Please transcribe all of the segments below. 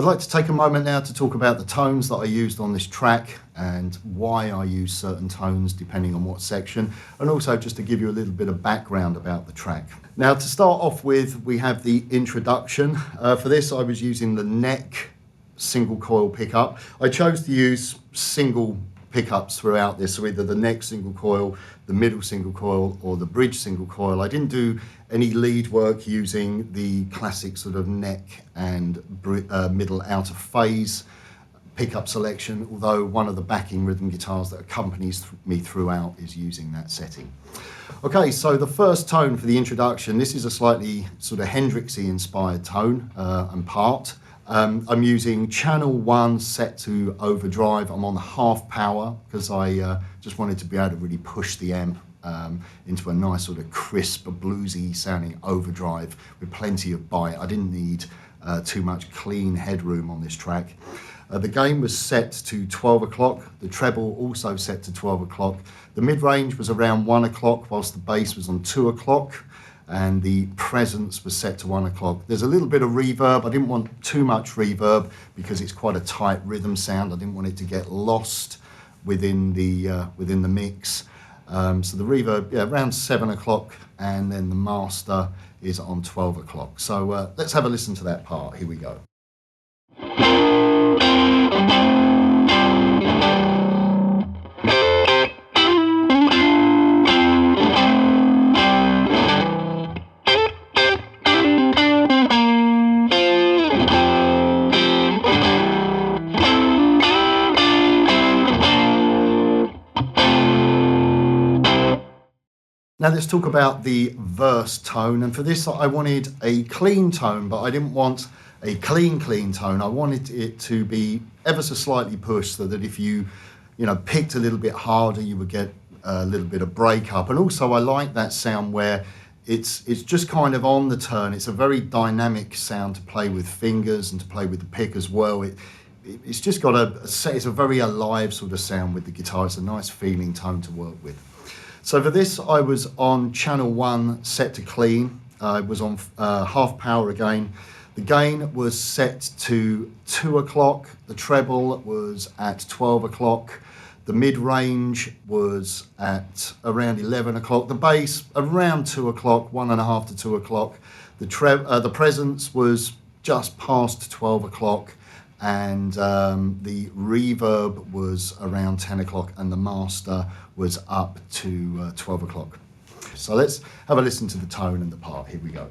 I'd like to take a moment now to talk about the tones that I used on this track and why I use certain tones depending on what section, and also just to give you a little bit of background about the track. Now, to start off with, we have the introduction. For this, I was using the neck single coil pickup. I chose to use single pickups throughout this, so either the neck single coil, the middle single coil, or the bridge single coil. I didn't do any lead work using the classic sort of neck and middle out of phase pickup selection, although one of the backing rhythm guitars that accompanies me throughout is using that setting. Okay, so the first tone for the introduction, this is a slightly sort of Hendrixy inspired tone and part. I'm using channel 1 set to overdrive. I'm on half power because I just wanted to be able to really push the amp into a nice sort of crisp, bluesy sounding overdrive with plenty of bite. I didn't need too much clean headroom on this track. The gain was set to 12 o'clock. The treble also set to 12 o'clock. The mid-range was around 1 o'clock, whilst the bass was on 2 o'clock. And the presence was set to 1 o'clock. There's a little bit of reverb. I didn't want too much reverb because it's quite a tight rhythm sound. I didn't want it to get lost within the mix. So the reverb, yeah, around 7 o'clock, and then the master is on 12 o'clock. So let's have a listen to that part. Here we go. Now let's talk about the verse tone, and for this I wanted a clean tone, but I didn't want a clean tone. I wanted it to be ever so slightly pushed so that if you picked a little bit harder, you would get a little bit of breakup. And also I like that sound where it's just kind of on the turn. It's a very dynamic sound to play with fingers and to play with the pick as well. It's just got it's a very alive sort of sound with the guitar. It's a nice feeling tone to work with. So for this, I was on channel 1 set to clean. I was on half power again. The gain was set to 2 o'clock. The treble was at 12 o'clock. The mid-range was at around 11 o'clock. The bass around 2 o'clock, 1.5 to 2 o'clock. The presence was just past 12 o'clock. And the reverb was around 10 o'clock, and the master was up to 12 o'clock. So let's have a listen to the tone and the part. Here we go.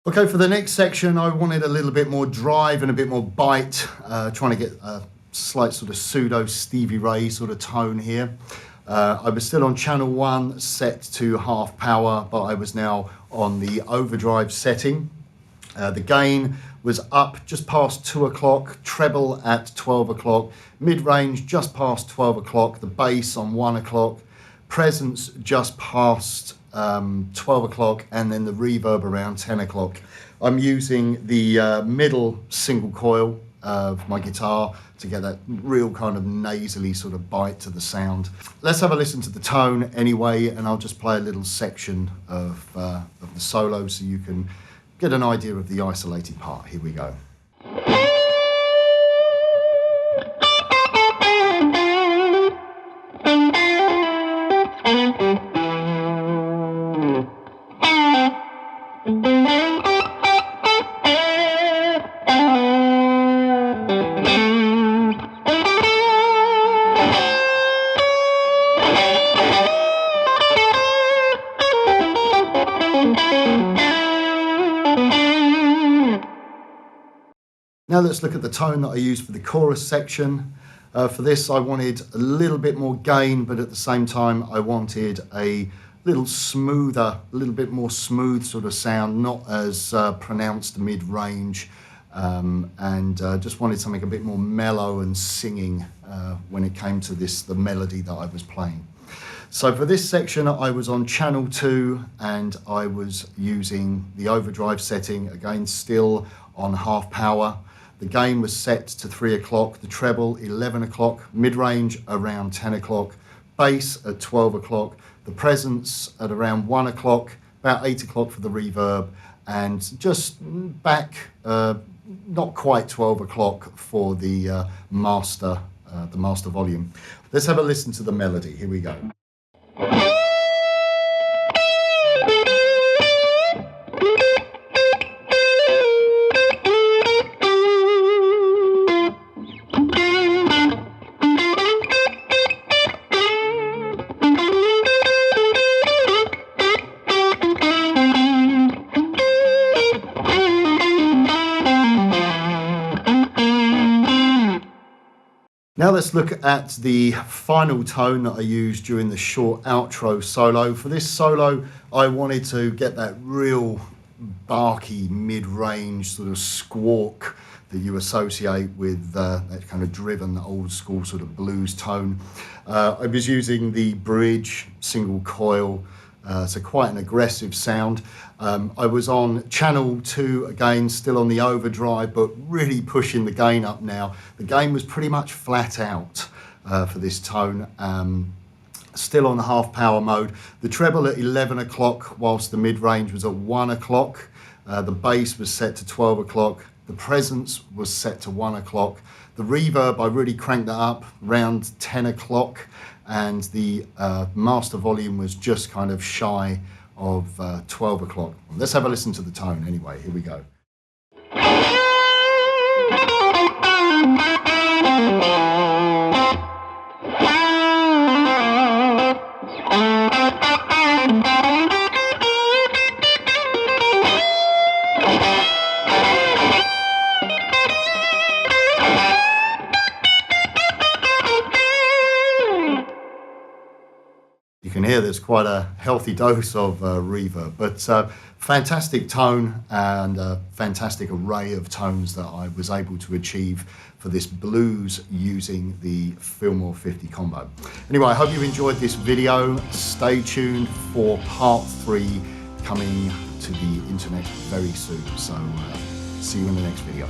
Okay, for the next section, I wanted a little bit more drive and a bit more bite, trying to get a slight sort of pseudo Stevie Ray sort of tone here. I was still on channel 1 set to half power, but I was now on the overdrive setting. The gain was up just past 2 o'clock, treble at 12 o'clock, mid-range just past 12 o'clock, the bass on 1 o'clock, presence just past 12 o'clock, and then the reverb around 10 o'clock. I'm using the middle single coil of my guitar to get that real kind of nasally sort of bite to the sound. Let's have a listen to the tone anyway, and I'll just play a little section of the solo so you can get an idea of the isolated part. Here we go. Now let's look at the tone that I used for the chorus section. For this I wanted a little bit more gain, but at the same time I wanted a little smoother, a little bit more smooth sort of sound, not as pronounced mid-range, and just wanted something a bit more mellow and singing when it came to the melody that I was playing. So for this section I was on channel 2 and I was using the overdrive setting, again still on half power. The gain was set to 3 o'clock, the treble 11 o'clock, mid-range around 10 o'clock, bass at 12 o'clock, the presence at around 1 o'clock, about 8 o'clock for the reverb, and just back not quite 12 o'clock for the master volume. Let's have a listen to the melody. Here we go. Now let's look at the final tone that I used during the short outro solo. For this solo, I wanted to get that real barky mid-range sort of squawk that you associate with that kind of driven old school sort of blues tone. I was using the bridge single coil, so quite an aggressive sound. I was on channel 2 again, still on the overdrive, but really pushing the gain up now. The gain was pretty much flat out for this tone, still on the half power mode. The treble at 11 o'clock, whilst the mid-range was at 1 o'clock. The bass was set to 12 o'clock. The presence was set to 1 o'clock. The reverb, I really cranked that up around 10 o'clock. And the master volume was just kind of shy of 12 o'clock. Let's have a listen to the tone anyway. Here we go. You can hear there's quite a healthy dose of reverb, but fantastic tone and a fantastic array of tones that I was able to achieve for this blues using the Fillmore 50 combo. Anyway, I hope you enjoyed this video. Stay tuned for part 3 coming to the internet very soon. So see you in the next video.